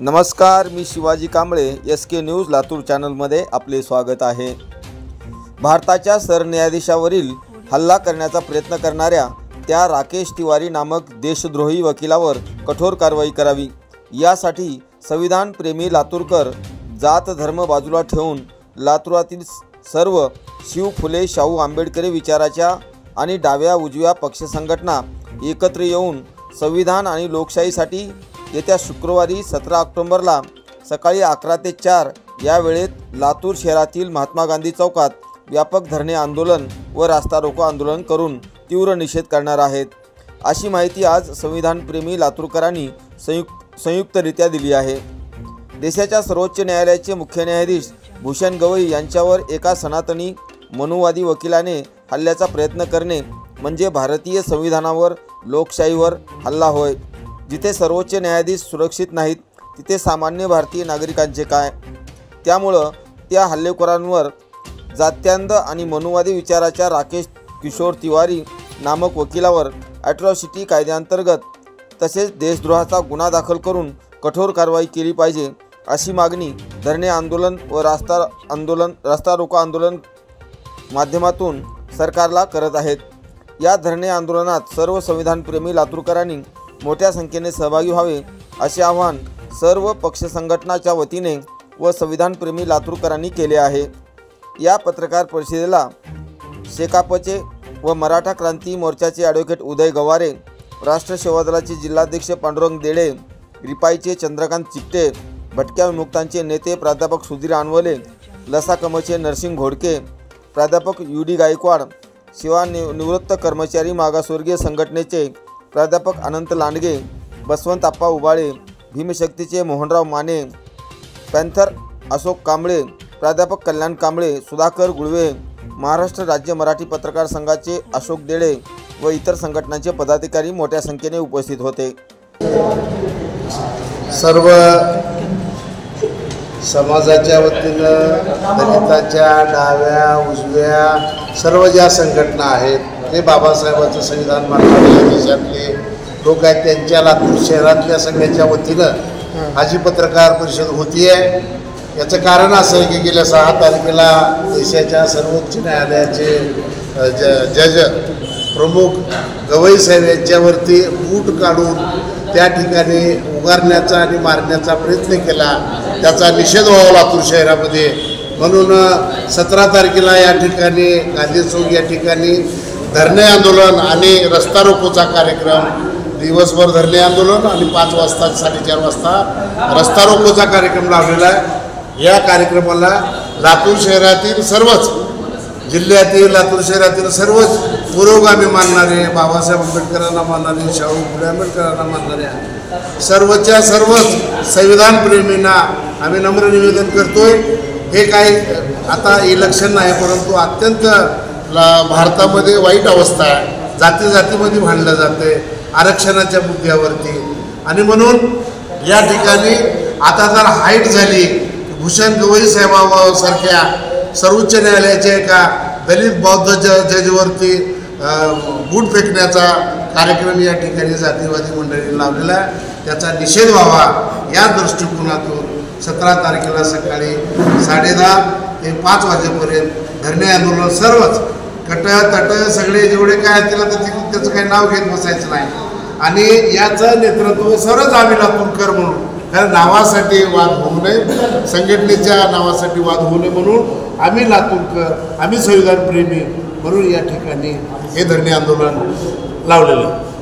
नमस्कार, मी Shivaji Kamble, SK news Latur चॅनलमध्ये आपले स्वागत आहे। भारताच्या सरन्यायाधीशावरील हल्ला करण्याचा प्रयत्न करणाऱ्या त्या राकेश तिवारी नामक देशद्रोही वकिलावर कठोर कारवाई करावी, यासाठी संविधान प्रेमी लातूरकर जात धर्म बाजूला ठेवून लातूरातील सर्व शिव फुले शाहू आंबेडकरी विचाराच्या आणि डाव्या उजव्या पक्ष संघटना एकत्र येऊन संविधान आणि लोकशाहीसाठी येत्या शुक्रवारी 17 ऑक्टोबरला सकाळी 11 ते 4 या वेळेत लातूर शहरातील महात्मा गांधी चौकात व्यापक धरणे आंदोलन व रास्ता रोको आंदोलन करून तीव्र निषेध करणार आहेत, अशी माहिती आज संविधानप्रेमी लातूरकरांनी संयुक्तरित्या दिली आहे। देशाच्या सर्वोच्च न्यायालयाचे मुख्य न्यायाधीश भूषण गवई यांच्यावर एका सनातनी मनुवादी वकिलाने हल्ल्याचा प्रयत्न करणे म्हणजे भारतीय संविधानावर लोकशाहीवर हल्ला होय। जिथे सर्वोच्च न्यायाधीश सुरक्षित नाहीत तिथे सामान्य भारतीय नागरिकांचे काय? त्यामुळे त्या हल्लेखोरांवर जात्यांध आणि मनुवादी विचाराच्या राकेश किशोर तिवारी नामक वकिलावर ॲट्रॉसिटी कायद्याअंतर्गत तसेच देशद्रोहाचा गुन्हा दाखल करून कठोर कारवाई केली पाहिजे, अशी मागणी धरणे आंदोलन व रास्ता रोको आंदोलन माध्यमातून सरकारला करत आहेत। या धरणे आंदोलनात सर्व संविधानप्रेमी लातूरकरांनी मोठ्या संख्येने सहभागी व्हावे, असे आवाहन सर्व पक्ष संघटनाच्या वतीने व संविधानप्रेमी लातूरकरांनी केले आहे। या पत्रकार परिषदेला शेकापचे व मराठा क्रांती मोर्चाचे ॲडव्होकेट उदय गवारे, राष्ट्र सेवा दलाचे जिल्हाध्यक्ष पांडुरंग देडे, रिपाईचे चंद्रकांत चिट्टे, भटक्या विमुक्तांचे नेते प्राध्यापक सुधीर आणवले, लसाकमचे नरसिंग घोडके, प्राध्यापक UD गायकवाड, सेवानिवृत्त कर्मचारी मागासवर्गीय संघटनेचे प्राध्यापक अनंत लांडगे, बसवंत आप्पा उबाळे, भीमशक्तीचे मोहनराव माने, पॅन्थर अशोक कांबळे, प्राध्यापक कल्याण कांबळे, सुधाकर गुळवे, महाराष्ट्र राज्य मराठी पत्रकार संघाचे अशोक देडे व इतर संघटनांचे पदाधिकारी मोठ्या संख्येने उपस्थित होते। सर्व समाजाच्या वतीनं दलितांच्या डाव्या उजव्या सर्व ज्या संघटना आहेत ते बाबासाहेबांचं संविधान मानणारे देशातले लोक आहेत, त्यांच्या लातूर शहरातल्या सगळ्यांच्या वतीनं हा जी पत्रकार परिषद होती आहे, याचं कारण असं आहे की गेल्या 6 तारखेला देशाच्या सर्वोच्च न्यायालयाचे जज प्रमुख गवई साहेब यांच्यावरती बूट काढून त्या ठिकाणी उगारण्याचा आणि मारण्याचा प्रयत्न केला, त्याचा निषेध व्हावा लातूर शहरामध्ये। म्हणून 17 तारखेला या ठिकाणी गांधी चौक या ठिकाणी धरणे आंदोलन आणि रस्ता रोकोचा कार्यक्रम, दिवसभर धरणे आंदोलन आणि 5 वाजता 4:30 वाजता रस्ता रोकोचा कार्यक्रम लावलेला आहे। या कार्यक्रमाला लातूर शहरातील सर्वच जिल्ह्यातील लातूर शहरातील सर्वच पुरोगामी मानणारे, बाबासाहेब आंबेडकरांना मानणारे, शाहू फुले आंबेडकरांना मानणारे सर्वच्या सर्वच संविधानप्रेमींना आम्ही नम्र निवेदन करतोय। हे काही आता इलेक्शन नाही, परंतु अत्यंत भारतामध्ये वाईट अवस्था आहे, जातीमध्ये भांडलं जाते आरक्षणाच्या मुद्द्यावरती, आणि म्हणून या ठिकाणी आता जर हाईट झाली भूषण गवई साहेबांसारख्या सर्वोच्च न्यायालयाच्या एका दलित बौद्ध जजवरती बूट फेकण्याचा कार्यक्रम या ठिकाणी जातीवादी मंडळींनी लावलेला आहे, त्याचा निषेध व्हावा या दृष्टिकोनातून 17 तारखेला सकाळी 10:30 ते 5 वाजेपर्यंत धरणे आंदोलन सर्वच तट सगळे जेवढे काय असतील तर त्याचं काही नाव घेत बसायचं नाही, आणि याचं नेतृत्व सर्वच आम्ही लातूरकर म्हणून, कारण नावासाठी वाद होऊ नये, संघटनेच्या नावासाठी वाद होऊ नये म्हणून आम्ही लातूरकर, आम्ही संविधानप्रेमी म्हणून या ठिकाणी हे धरणे आंदोलन लावलेलं आहे।